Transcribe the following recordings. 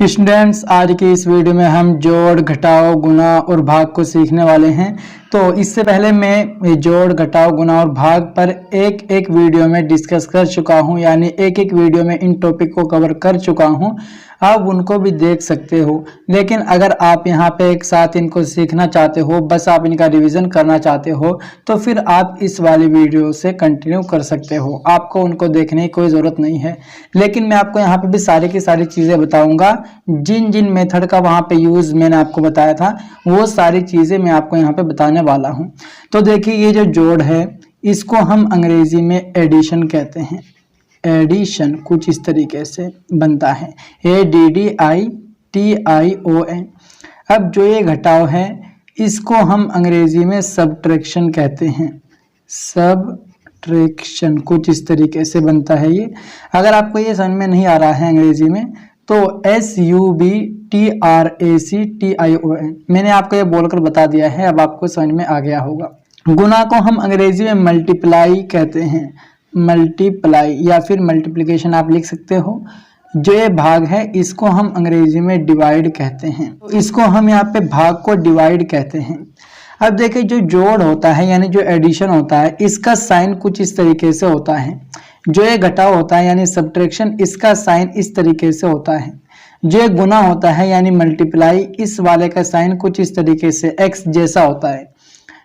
Students, आज की इस वीडियो में हम जोड़, घटाव, गुणा और भाग को सीखने वाले हैं। तो इससे पहले मैं जोड़, घटाव, गुणा और भाग पर एक एक वीडियो में डिस्कस कर चुका हूं, यानी एक एक वीडियो में इन टॉपिक को कवर कर चुका हूं। आप उनको भी देख सकते हो, लेकिन अगर आप यहां पे एक साथ इनको सीखना चाहते हो, बस आप इनका रिवीजन करना चाहते हो, तो फिर आप इस वाली वीडियो से कंटिन्यू कर सकते हो। आपको उनको देखने की कोई ज़रूरत नहीं है। लेकिन मैं आपको यहाँ पे भी सारी की सारी चीज़ें बताऊंगा। जिन जिन मेथड का वहाँ पे यूज़ मैंने आपको बताया था, वो सारी चीज़ें मैं आपको यहाँ पे बताने वाला हूँ। तो देखिए, ये जो जोड़ है, इसको हम अंग्रेजी में एडिशन कहते हैं। एडिशन कुछ इस तरीके से बनता है, ADDITION। अब जो ये घटाव है, इसको हम अंग्रेजी में सबट्रैक्शन कहते हैं। सबट्रैक्शन कुछ इस तरीके से बनता है ये। अगर आपको ये समझ में नहीं आ रहा है अंग्रेजी में, तो SUBTRACTION मैंने आपको ये बोलकर बता दिया है, अब आपको समझ में आ गया होगा। गुना को हम अंग्रेजी में मल्टीप्लाई कहते हैं। मल्टीप्लाई या फिर मल्टीप्लिकेशन आप लिख सकते हो। जो ये भाग है, इसको हम अंग्रेजी में डिवाइड कहते हैं। तो इसको हम यहाँ पे भाग को डिवाइड कहते हैं। अब देखिए, जो जोड़ होता है यानी जो एडिशन होता है, इसका साइन कुछ इस तरीके से होता है। जो ये घटाव होता है यानी सब्ट्रैक्शन, इसका साइन इस तरीके से होता है। जो ये गुना होता है यानी मल्टीप्लाई, इस वाले का साइन कुछ इस तरीके से एक्स जैसा होता है।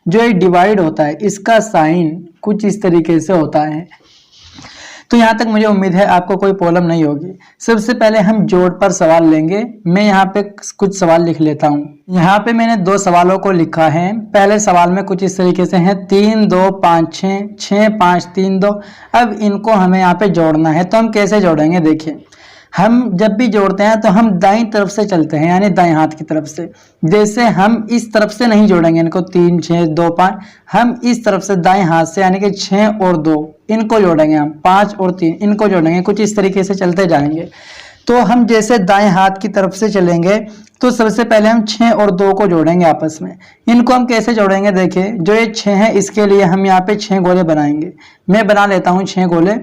जो ये डिवाइड होता है, इसका साइन कुछ इस तरीके से होता है। तो यहाँ तक मुझे उम्मीद है आपको कोई प्रॉब्लम नहीं होगी। सबसे पहले हम जोड़ पर सवाल लेंगे। मैं यहाँ पे कुछ सवाल लिख लेता हूँ। यहाँ पे मैंने 2 सवालों को लिखा है। पहले सवाल में कुछ इस तरीके से है, 3 2 5 6 6 5 3 2। अब इनको हमें यहाँ पे जोड़ना है। तो हम कैसे जोड़ेंगे? देखिए, हम जब भी जोड़ते हैं तो हम दाईं तरफ से चलते हैं, यानी दाएं हाथ की तरफ से। जैसे हम इस तरफ से नहीं जोड़ेंगे इनको 3 6 2 5, हम इस तरफ से दाएं हाथ से, यानी कि 6 और 2 इनको जोड़ेंगे, हम 5 और 3 इनको जोड़ेंगे। कुछ इस तरीके से चलते जाएंगे। तो हम जैसे दाएं हाथ की तरफ से चलेंगे, तो सबसे पहले हम 6 और 2 को जोड़ेंगे आपस में। इनको हम कैसे जोड़ेंगे? देखिए, जो ये 6 है, इसके लिए हम यहाँ पे 6 गोले बनाएंगे। मैं बना लेता हूँ 6 गोले।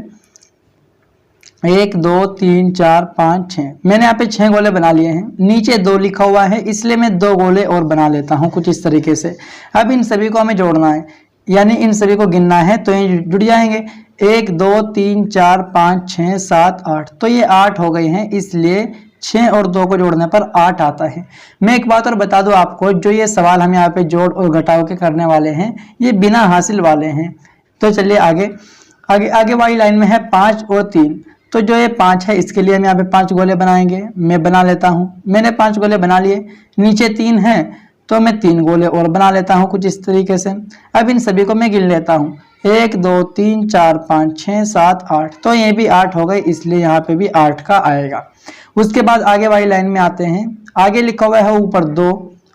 1 2 3 4 5 6 मैंने यहाँ पे 6 गोले बना लिए हैं। नीचे 2 लिखा हुआ है, इसलिए मैं 2 गोले और बना लेता हूँ कुछ इस तरीके से। अब इन सभी को हमें जोड़ना है, यानी इन सभी को गिनना है, तो ये जुड़ जाएंगे। 1 2 3 4 5 6 7 8, तो ये 8 हो गए हैं, इसलिए 6 और 2 को जोड़ने पर 8 आता है। मैं एक बात और बता दूं आपको, जो ये सवाल हम यहाँ पे जोड़ और घटाव के करने वाले हैं, ये बिना हासिल वाले हैं। तो चलिए आगे आगे आगे वाली लाइन में है 5 और 3। तो जो ये 5 है, इसके लिए हम यहाँ पे 5 गोले बनाएंगे। मैं बना लेता हूँ। मैंने 5 गोले बना लिए। नीचे 3 है, तो मैं 3 गोले और बना लेता हूँ कुछ इस तरीके से। अब इन सभी को मैं गिन लेता हूँ। 1 2 3 4 5 6 7 8, तो ये भी 8 हो गए, इसलिए यहाँ पे भी 8 का आएगा। उसके बाद आगे वाली लाइन में आते हैं। आगे लिखा हुआ है ऊपर 2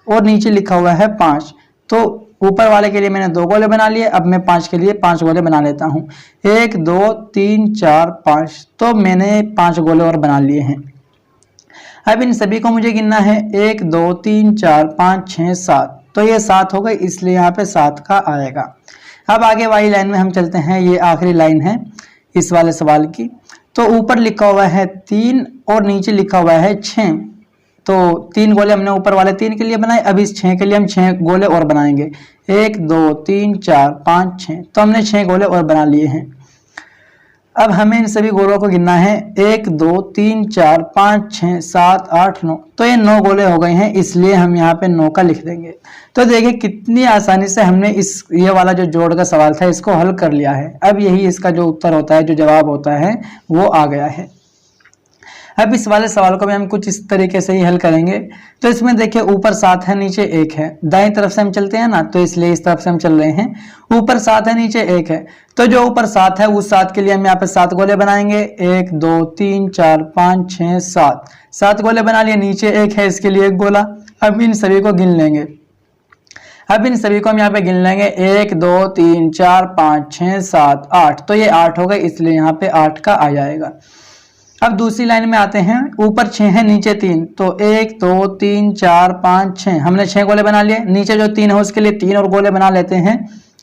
और नीचे लिखा हुआ है 5। तो ऊपर वाले के लिए मैंने 2 गोले बना लिए। अब मैं 5 के लिए 5 गोले बना लेता हूँ। 1 2 3 4 5, तो मैंने 5 गोले और बना लिए हैं। अब इन सभी को मुझे गिनना है। 1 2 3 4 5 6 7, तो ये 7 हो गए, इसलिए यहाँ पे 7 का आएगा। अब आगे वाली लाइन में हम चलते हैं। ये आखिरी लाइन है इस वाले सवाल की। तो ऊपर लिखा हुआ है 3 और नीचे लिखा हुआ है 6। तो 3 गोले हमने ऊपर वाले 3 के लिए बनाए। अब इस 6 के लिए हम 6 गोले और बनाएंगे। 1 2 3 4 5 6, तो हमने 6 गोले और बना लिए हैं। अब हमें इन सभी गोलों को गिनना है। 1 2 3 4 5 6 7 8 9, तो ये 9 गोले हो गए हैं, इसलिए हम यहाँ पे 9 का लिख देंगे। तो देखिए, कितनी आसानी से हमने ये वाला जो जोड़ का सवाल था, इसको हल कर लिया है। अब यही इसका जो उत्तर होता है, जो जवाब होता है, वो आ गया है। अब इस वाले सवाल को भी हम कुछ इस तरीके से ही हल करेंगे। तो इसमें देखिए, ऊपर 7 है, नीचे 1 है। दाईं तरफ से हम चलते हैं ना, तो इसलिए इस तरफ से हम चल रहे हैं। ऊपर 7 है, नीचे 1 है। तो जो ऊपर 7 है, उस 7 के लिए हम यहाँ पे 7 गोले बनाएंगे। 1 2 3 4 5 6 7, 7 गोले बना लिए। नीचे 1 है, इसके लिए 1 गोला। अब इन सभी को गिन लेंगे। अब इन सभी को हम यहाँ पे गिन लेंगे। 1 2 3 4 5 6 7 8, तो ये 8 हो गए, इसलिए यहाँ पे 8 का आ जाएगा। अब दूसरी लाइन में आते हैं। ऊपर 6 है, नीचे 3, तो 1 2 3 4 5 6, हमने 6 गोले बना लिए। नीचे जो 3 है, उसके लिए 3 और गोले बना लेते हैं।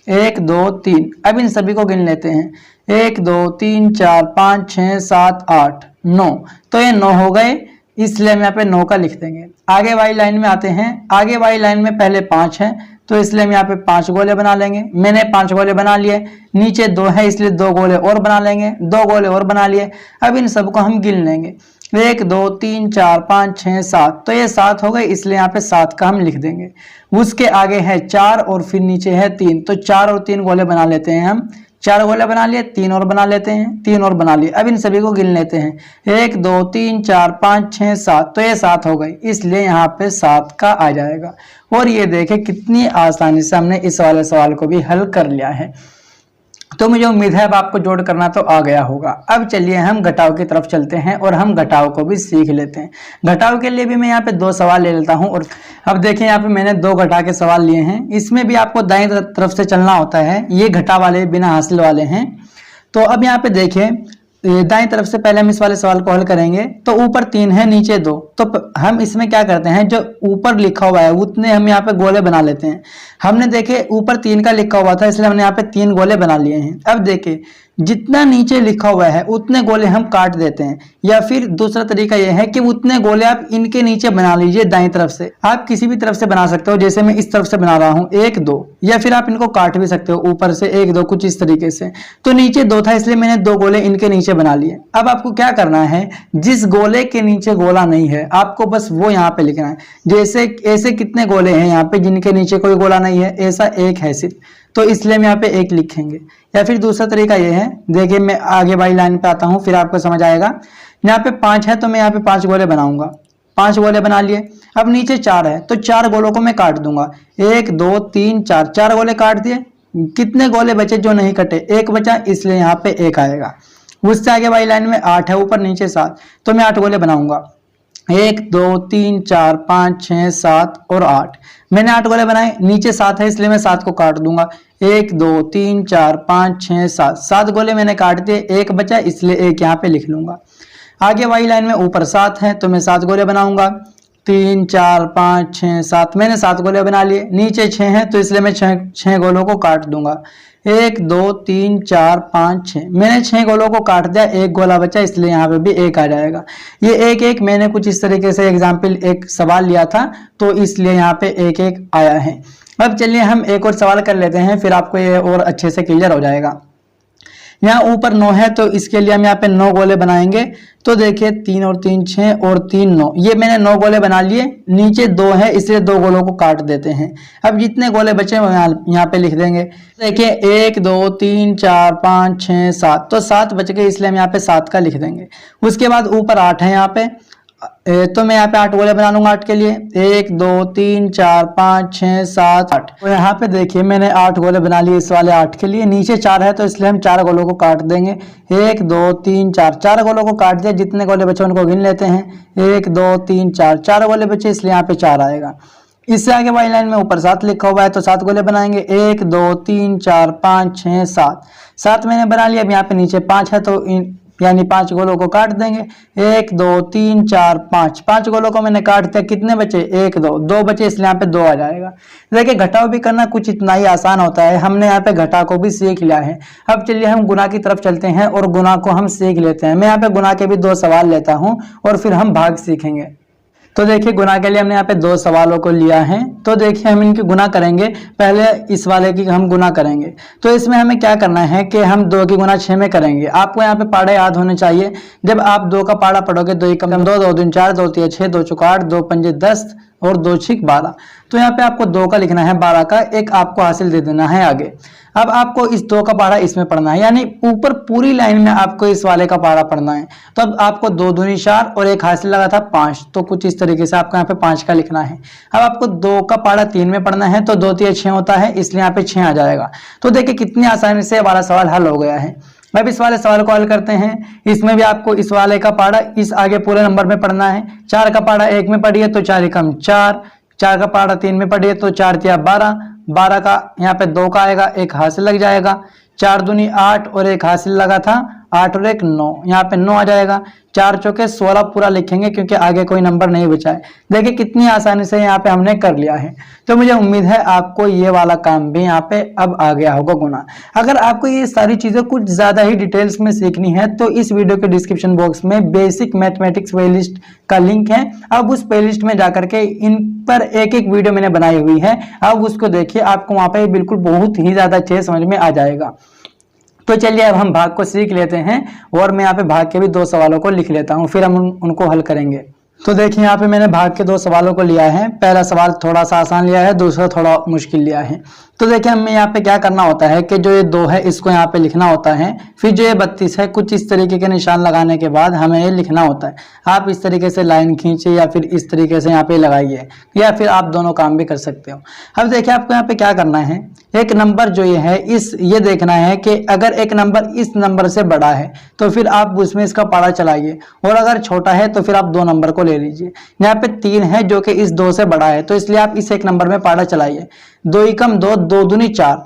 1 2 3, अब इन सभी को गिन लेते हैं। 1 2 3 4 5 6 7 8 9, तो ये 9 हो गए, इसलिए हम यहाँ पे 9 का लिख देंगे। आगे वाली लाइन में आते हैं। आगे वाली लाइन में पहले 5 है तो इसलिए हम यहाँ पे 5 गोले बना लेंगे। मैंने 5 गोले बना लिए। नीचे 2 है इसलिए 2 गोले और बना लेंगे। 2 गोले और बना लिए। अब इन सबको हम गिन लेंगे। 1 2 3 4 5 6 7, तो ये 7 हो गए, इसलिए यहाँ पे 7 का हम लिख देंगे। उसके आगे है 4 और फिर नीचे है 3, तो 4 और 3 गोले बना लेते हैं हम। 4 गोले बना लिए, 3 और बना लेते हैं, 3 और बना लिए। अब इन सभी को गिन लेते हैं। 1 2 3 4 5 6 7, तो ये 7 हो गई, इसलिए यहाँ पे 7 का आ जाएगा। और ये देखें कितनी आसानी से हमने इस वाले सवाल को भी हल कर लिया है। तो मुझे उम्मीद है अब आपको जोड़ करना तो आ गया होगा। अब चलिए हम घटाव की तरफ चलते हैं और हम घटाव को भी सीख लेते हैं। घटाव के लिए भी मैं यहाँ पे 2 सवाल ले लेता हूँ। और अब देखें यहाँ पे मैंने 2 घटा के सवाल लिए हैं। इसमें भी आपको दाईं तरफ से चलना होता है। ये घटा वाले बिना हासिल वाले हैं। तो अब यहाँ पे देखें दाईं तरफ से पहले हम इस वाले सवाल को हल करेंगे। तो ऊपर 3 है नीचे 2, तो हम इसमें क्या करते हैं, जो ऊपर लिखा हुआ है उतने हम यहाँ पे गोले बना लेते हैं। हमने देखे ऊपर 3 का लिखा हुआ था इसलिए हमने यहाँ पे 3 गोले बना लिए हैं। अब देखे जितना नीचे लिखा हुआ है उतने गोले हम काट देते हैं, या फिर दूसरा तरीका यह है कि उतने गोले आप इनके नीचे बना लीजिए दाईं तरफ से। आप किसी भी तरफ से बना सकते हो, जैसे मैं इस तरफ से बना रहा हूँ 1 2, या फिर आप इनको काट भी सकते हो ऊपर से 1 2 कुछ इस तरीके से। तो नीचे 2 था इसलिए मैंने 2 गोले इनके नीचे बना लिए। अब आपको क्या करना है, जिस गोले के नीचे गोला नहीं है आपको बस वो यहाँ पे लिखना है। जैसे ऐसे कितने गोले हैं यहाँ पे जिनके नीचे कोई गोला नहीं है, ऐसा 1 है सिर्फ, तो इसलिए हम यहाँ पे 1 लिखेंगे। या फिर दूसरा तरीका ये है, देखिए मैं आगे वाली लाइन पे आता हूँ फिर आपको समझ आएगा। यहाँ पे 5 है तो मैं यहाँ पे 5 गोले बनाऊंगा। 5 गोले बना लिए। अब नीचे 4 है तो 4 गोलों को मैं काट दूंगा। 1 2 3 4, 4 गोले काट दिए। कितने गोले बचे जो नहीं कटे, 1 बचा, इसलिए यहाँ पे 1 आएगा। उससे आगे वाली लाइन में 8 है, ऊपर नीचे 7, तो मैं 8 गोले बनाऊंगा। 1 2 3 4 5 6 7 और 8, मैंने 8 गोले बनाए। नीचे 7 है इसलिए मैं 7 को काट दूंगा। 1 2 3 4 5 6 7, 7 गोले मैंने काट दिए, 1 बचा इसलिए 1 यहाँ पे लिख लूंगा। आगे वाली लाइन में ऊपर 7 है तो मैं 7 गोले बनाऊंगा। 3 4 5 6 7, मैंने 7 गोले बना लिए। नीचे 6 है तो इसलिए मैं 6 गोलों को काट दूंगा। 1 2 3 4 5 6, मैंने 6 गोलों को काट दिया, 1 गोला बचा इसलिए यहाँ पे भी 1 आ जाएगा। ये 1 1 मैंने कुछ इस तरीके से एग्जाम्पल एक सवाल लिया था तो इसलिए यहाँ पे 1 1 आया है। अब चलिए हम एक और सवाल कर लेते हैं, फिर आपको ये और अच्छे से क्लियर हो जाएगा। यहाँ ऊपर 9 है तो इसके लिए हम यहाँ पे 9 गोले बनाएंगे। तो देखिए 3 और 3 6 और 3 9, ये मैंने 9 गोले बना लिए। नीचे 2 है इसलिए 2 गोलों को काट देते हैं। अब जितने गोले बचे वो यहाँ पे लिख देंगे। देखिए 1 2 3 4 5 6 7, तो 7 बच गए इसलिए हम यहाँ पे 7 का लिख देंगे। उसके बाद ऊपर 8 है यहाँ पे, तो मैं यहाँ पे 8 गोले बना लूंगा 8 के लिए। 1 2 3 4 5 6 7 8, तो यहाँ पे देखिए मैंने 8 गोले बना लिए इस वाले 8 के लिए। नीचे 4 है तो इसलिए हम 4 गोलों को काट देंगे। 1 2 3 4, 4 गोलों को काट दिया। जितने गोले बचे उनको गिन लेते हैं। 1 2 3 4, 4 गोले बचे इसलिए यहाँ पे 4 आएगा। इससे आगे वाली लाइन में ऊपर 7 लिखा हुआ है तो 7 गोले बनाएंगे। 1 2 3 4 5 6 7, 7 मैंने बना लिया। अब यहाँ पे नीचे 5 है तो यानी 5 गोलों को काट देंगे। 1 2 3 4 5, 5 गोलों को मैंने काट दिया। कितने बचे, 1 2, 2 बचे इसलिए यहाँ पे 2 आ जाएगा। देखिए घटाव भी करना कुछ इतना ही आसान होता है। हमने यहाँ पे घटा को भी सीख लिया है। अब चलिए हम गुना की तरफ चलते हैं और गुना को हम सीख लेते हैं। मैं यहाँ पे गुना के भी 2 सवाल लेता हूँ और फिर हम भाग सीखेंगे। तो देखिए गुना के लिए हमने यहाँ पे 2 सवालों को लिया है। तो देखिए हम इनकी गुना करेंगे। पहले इस वाले की हम गुना करेंगे। तो इसमें हमें क्या करना है कि हम 2 की गुना 6 में करेंगे। आपको यहाँ पे पाड़ा याद होने चाहिए। जब आप 2 का पाड़ा पढ़ोगे 2 एकम 2, 2 दूनी 4, 2 तिया 6, 2 चौका 8, 2 पंजे 10 और 2 छिक 12। तो यहाँ पे आपको 2 का लिखना है, 12 का एक आपको हासिल दे देना है आगे। अब आपको इस 2 का पारा इसमें पढ़ना है, यानी ऊपर पूरी लाइन में आपको इस वाले का पारा पढ़ना है। तो अब आपको 2 दूनी 4 और एक हासिल लगा था 5, तो कुछ इस तरीके से आपको यहाँ पे 5 का लिखना है। अब आपको 2 का पारा 3 में पढ़ना है तो 2 तिया 6 होता है इसलिए यहाँ पे 6 आ जाएगा। तो देखिए कितनी आसानी से हमारा सवाल हल हो गया है। अब इस वाले सवाल को हल करते हैं। इसमें भी आपको इस वाले का पारा इस आगे पूरे नंबर में पढ़ना है। 4 का पारा 1 में पढ़िए तो 4 एकम 4, 4 का पारा 3 में पढ़िए तो 4 तिया 12, 12 का यहाँ पे 2 का आएगा, एक हासिल लग जाएगा। 4 दूनी 8 और एक हासिल लगा था 8 और 1 9, यहाँ पे 9 आ जाएगा। 4 चौके 16 पूरा लिखेंगे क्योंकि आगे कोई नंबर नहीं बचा है। देखिए कितनी आसानी से यहाँ पे हमने कर लिया है। तो मुझे उम्मीद है आपको ये वाला काम भी यहाँ पे अब आ गया होगा गुना। अगर आपको ये सारी चीजें कुछ ज्यादा ही डिटेल्स में सीखनी है तो इस वीडियो के डिस्क्रिप्शन बॉक्स में बेसिक मैथमेटिक्स प्लेलिस्ट का लिंक है। अब उस प्लेलिस्ट में जाकर के इन पर एक एक वीडियो मैंने बनाई हुई है, अब उसको देखिए, आपको वहां पे बिल्कुल बहुत ही ज्यादा अच्छे समझ में आ जाएगा। तो चलिए अब हम भाग को सीख लेते हैं और मैं यहाँ पे भाग के भी 2 सवालों को लिख लेता हूँ, फिर हम उनको हल करेंगे। तो देखिए यहाँ पे मैंने भाग के 2 सवालों को लिया है। पहला सवाल थोड़ा सा आसान लिया है, दूसरा थोड़ा मुश्किल लिया है। तो देखिए हमें यहाँ पे क्या करना होता है कि जो ये 2 है इसको यहाँ पे लिखना होता है, फिर जो ये 32 है कुछ इस तरीके के निशान लगाने के बाद हमें ये लिखना होता है। आप इस तरीके से लाइन खींचे या फिर इस तरीके से यहाँ पे लगाइए, या फिर आप दोनों काम भी कर सकते हो। अब देखिए आपको यहाँ पे क्या करना है, एक नंबर जो ये है ये देखना है कि अगर एक नंबर इस नंबर से बड़ा है तो फिर आप उसमें इसका पारा चलाइए, और अगर छोटा है तो फिर आप 2 नंबर को ले लीजिए। यहाँ पे 3 है जो कि इस 2 से बड़ा है, तो इसलिए आप इस एक नंबर में पारा चलाइए। 2 एकम 2, 2 दूनी 4।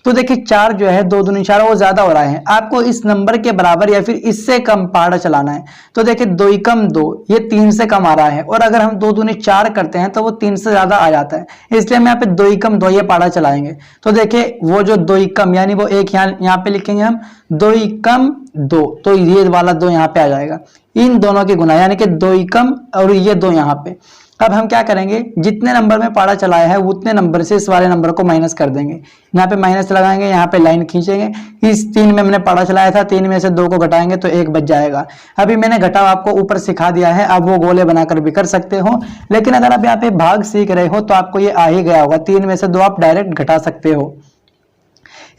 तो देखिए 4 जो है 2 दूनी 4 वो ज्यादा हो रहा है, आपको इस नंबर के बराबर या फिर इससे कम पारा चलाना है। तो देखिए 2 एकम 2 ये 3 से कम आ रहा है, और अगर हम 2 दूनी 4 करते हैं तो वो 3 से ज्यादा आ जाता है, इसलिए हम यहाँ पे 2 एकम 2 ये पारा चलाएंगे। तो देखिए वो जो 2 एकम यानी वो एक यहाँ पे लिखेंगे हम 2 एकम 2, तो ये वाला 2 यहाँ पे आ जाएगा। इन दोनों की गुना यानी कि 2 एकम और ये 2 यहाँ पे। अब हम क्या करेंगे, जितने नंबर में पारा चलाया है उतने नंबर से इस वाले नंबर को माइनस कर देंगे। यहाँ पे माइनस लगाएंगे, यहाँ पे लाइन खींचेंगे। इस 3 में मैंने पारा चलाया था, 3 में से 2 को घटाएंगे तो 1 बच जाएगा। अभी मैंने घटाव आपको ऊपर सिखा दिया है, अब वो गोले बनाकर भी कर सकते हो, लेकिन अगर आप यहाँ पे भाग सीख रहे हो तो आपको ये आ ही गया होगा। 3 में से 2 आप डायरेक्ट घटा सकते हो।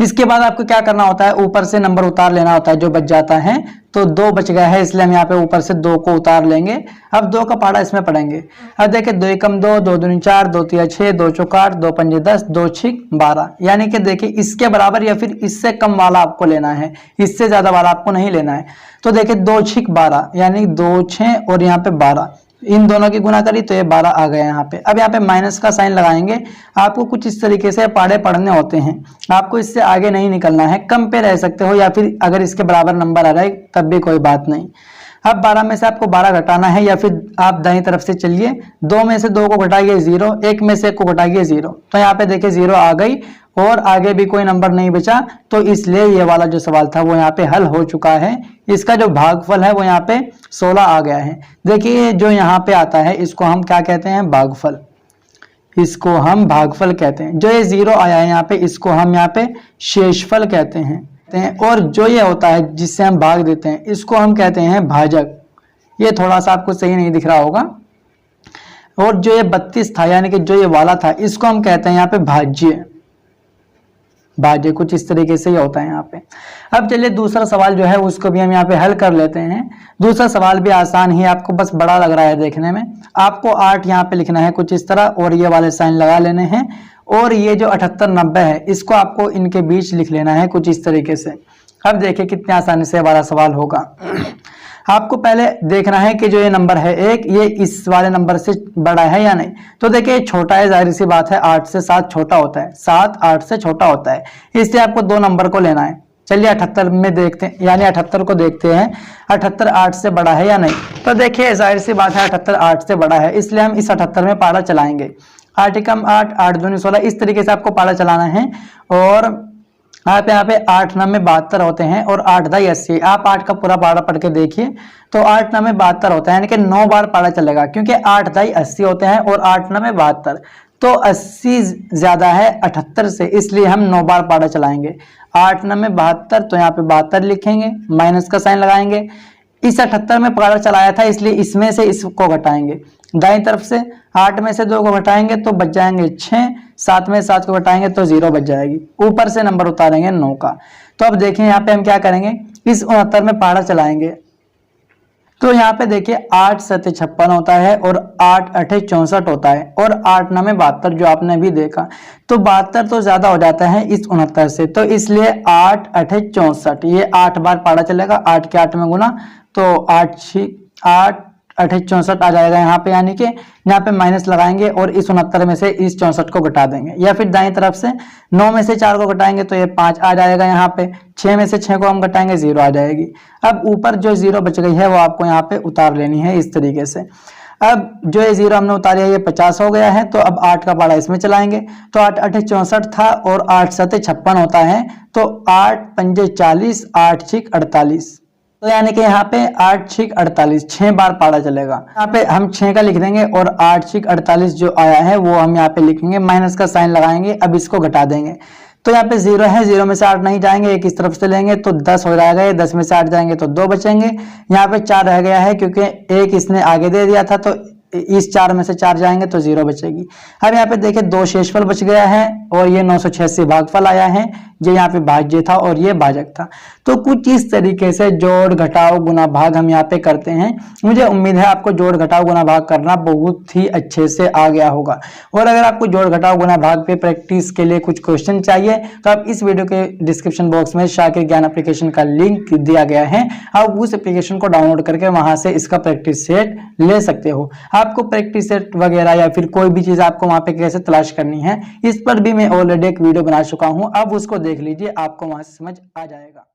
इसके बाद आपको क्या करना होता है, ऊपर से नंबर उतार लेना होता है जो बच जाता है। तो 2 बच गया है, इसलिए हम यहाँ पे ऊपर से 2 को उतार लेंगे। अब 2 का पारा इसमें पढ़ेंगे। अब देखिए 2 एकम 2, 2 दूनी 4, 2 तिया 6, 2 चौका 8, 2 पंजे 10, 2 छिक 12। यानी कि देखिए इसके बराबर या फिर इससे कम वाला आपको लेना है, इससे ज्यादा वाला आपको नहीं लेना है। तो देखिए 2 छिक 12 यानी 2 6 और यहाँ पे 12, इन दोनों की गुना करी तो ये 12 आ गया यहाँ पे। अब यहाँ पे माइनस का साइन लगाएंगे। आपको कुछ इस तरीके से पाड़े पढ़ने होते हैं, आपको इससे आगे नहीं निकलना है, कम पे रह सकते हो या फिर अगर इसके बराबर नंबर आ रहा है तब भी कोई बात नहीं। अब 12 में से आपको 12 घटाना है, या फिर आप दाईं तरफ से चलिए, 2 में से 2 को घटाइए 0, 1 में से 1 को घटाइए 0। तो यहाँ पे देखिए 0 आ गई और आगे भी कोई नंबर नहीं बचा, तो इसलिए ये वाला जो सवाल था वो यहाँ पे हल हो चुका है। इसका जो भागफल है वो यहाँ पे 16 आ गया है। देखिए जो यहाँ पे आता है इसको हम क्या कहते हैं, भागफल। इसको हम भागफल कहते हैं। जो ये 0 आया है यहाँ पे इसको हम यहाँ पे शेषफल कहते हैं। और जो ये होता है जिससे हम भाग देते हैं इसको हम कहते हैं भाजक। ये थोड़ा सा आपको सही नहीं दिख रहा होगा। और जो ये 32 था यानी कि जो ये वाला था इसको हम कहते हैं यहाँ पे भाज्य। भाज्य कुछ इस तरीके से ही होता है यहाँ पे। अब चलिए दूसरा सवाल जो है उसको भी हम यहाँ पे हल कर लेते हैं। दूसरा सवाल भी आसान ही, आपको बस बड़ा लग रहा है देखने में। आपको 8 यहाँ पे लिखना है कुछ इस तरह, और ये वाले साइन लगा लेने हैं, और ये जो 78 90 है इसको आपको इनके बीच लिख लेना है कुछ इस तरीके से। अब देखिए कितनी आसानी से वाला सवाल होगा। आपको पहले देखना है कि जो ये नंबर है 1, ये इस वाले नंबर से बड़ा है या नहीं। तो देखिए छोटा है, जाहिर सी बात है, 8 से 7 छोटा होता है, 7 8 से छोटा होता है, इसलिए आपको 2 नंबर को लेना है। चलिए 78 में देखते हैं, यानी 78 को देखते हैं, 78 8 से बड़ा है या नहीं। तो देखिए जाहिर सी बात है 78 8 से बड़ा है, इसलिए हम इस 78 में पारा चलाएंगे। 8 एकम 8, 8 दूनी 16, इस तरीके से आपको पारा चलाना है। और आप यहाँ पे 8 9 में 72 होते हैं और 8 दाई 80। आप 8 का पूरा पारा पढ़ के देखिए तो 8 9 में 72 होता है, यानी कि 9 बार पारा चलेगा, क्योंकि 8 दाई 80 होते हैं और 8 9 में 72, तो 80 ज्यादा है 78 से, इसलिए हम 9 बार पारा चलाएंगे। 8 9 में 72, तो यहाँ पे 72 लिखेंगे, माइनस का साइन लगाएंगे। इस 78 में पारा चलाया था इसलिए इसमें से इसको घटाएंगे। दाईं तरफ से 8 में से 2 को घटाएंगे तो बच जाएंगे 6, 7 में 7 को घटाएंगे तो 0 बच जाएगी। ऊपर से नंबर उतारेंगे 9 का। तो अब देखिए यहाँ पे हम क्या करेंगे, इस 69 में पारा चलाएंगे। तो यहाँ पे देखिए 8 7 56 होता है और 8 8 64 होता है, और 8 9 में 72 जो आपने भी देखा, तो 72 तो ज्यादा हो जाता है इस 69 से, तो इसलिए 8 8 64, ये 8 बार पारा चलेगा। 8 के 8 में गुना, तो 8 8 64 आ जाएगा यहाँ पे, यानी कि यहाँ पे माइनस लगाएंगे और इस 69 में से इस 64 को घटा देंगे। या फिर दाएं तरफ से 9 में से 4 को घटाएंगे तो ये 5 आ जाएगा यहाँ पे, 6 में से 6 को हम घटाएंगे 0 आ जाएगी। अब ऊपर जो 0 बच गई है वो आपको यहाँ पे उतार लेनी है इस तरीके से। अब जो ये 0 हमने उतारी है ये 50 हो गया है, तो अब 8 का पाड़ा इसमें चलाएंगे, तो 8 8 64 था और 8 7 56 होता है, तो 8 पंजे 40, 8 6 48, तो यानी कि यहाँ पे 8 6 48 6 बार पाड़ा चलेगा। यहाँ पे हम 6 का लिख देंगे और 8 6 48 जो आया है वो हम यहाँ पे लिखेंगे, माइनस का साइन लगाएंगे, अब इसको घटा देंगे। तो यहाँ पे 0 है, 0 में से 8 नहीं जाएंगे, एक इस तरफ से लेंगे तो 10 हो जाएगा, ये 10 में से 8 जाएंगे तो 2 बचेंगे। यहाँ पे 4 रह गया है क्योंकि एक इसने आगे दे दिया था, तो इस 4 में से 4 जाएंगे तो 0 बचेगी। अब यहाँ पे देखिए 2 शेषफल बच गया है और ये 986 भागफल आया है, जो यहाँ पे भाज्य था और ये भाजक था। तो कुछ इस तरीके से जोड़ घटाव गुना भाग हम यहाँ पे करते हैं। मुझे उम्मीद है आपको जोड़ घटाव गुना भाग करना बहुत ही अच्छे से आ गया होगा। और अगर आपको जोड़ घटाव गुना भाग पे प्रैक्टिस के लिए कुछ क्वेश्चन चाहिए तो आप इस वीडियो के डिस्क्रिप्शन बॉक्स में शाकिर ज्ञान एप्लीकेशन का लिंक दिया गया है, आप उस एप्लीकेशन को डाउनलोड करके वहां से इसका प्रैक्टिस सेट ले सकते हो। आपको प्रैक्टिस सेट वगैरह या फिर कोई भी चीज आपको वहां पे कैसे तलाश करनी है, इस पर भी मैं ऑलरेडी एक वीडियो बना चुका हूं, अब उसको देख लीजिए, आपको वहां से समझ आ जाएगा।